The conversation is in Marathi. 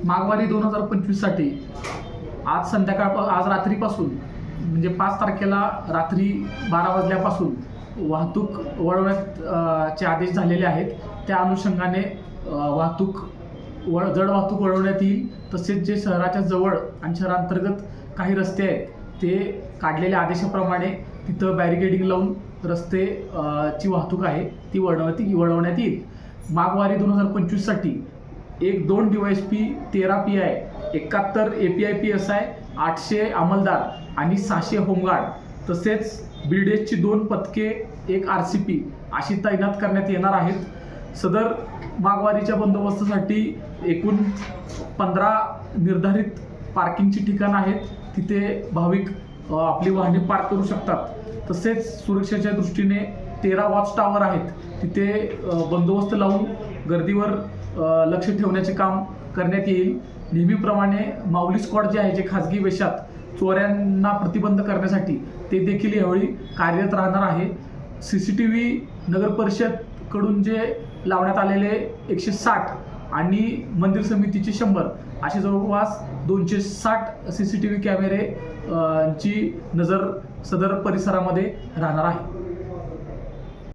माघवारी 2025 साठी आज रात्रीपासून म्हणजे 5 तारखेला रात्री 12 वाजल्यापासून वाहतूक वळवण्याचे आदेश झालेले आहेत। त्या अनुषंगाने जड वाहतूक वळवण्यात येईल। तसेच जे शहराच्या जवळ आणि शहरांतर्गत काही रस्ते आहेत ते काढलेल्या आदेशाप्रमाणे तिथं बॅरिकेडिंग लावून रस्ते ची वाहतूक आहे ती वळवण्यात येईल। माघवारी 2025 साठी 2 DYSP, 13 PI, 71 API PSI, 800 अंमलदार आणि 600 होमगार्ड तसेच BDSची 2 पथके, 1 RCP अशी तैनात करण्यात येणार आहेत। सदर माघवारीच्या बंदोबस्तासाठी एकूण 15 निर्धारित पार्किंगची ठिकाणं आहेत, तिथे भाविक आपली वाहने पार्क करू शकतात। तसेच सुरक्षेच्या दृष्टीने 13 वॉच टावर आहेत, तिथे बंदोबस्त लावून गर्दीवर लक्ष ठेवण्याचे काम करण्यात येईल। नेहमीप्रमाणे माऊली स्क्वॉड जे आहे, जे खाजगी वेशात चोऱ्यांना प्रतिबंध करण्यासाठी ते देखील यावेळी कार्यरत राहणार आहे। CCTV नगर परिषदकडून जे लावण्यात आलेले 160 आणि मंदिर समितीचे 100 असे जवळपास 260 CCTV कॅमेरे ची नजर सदर परिसरामध्ये राहणार आहे।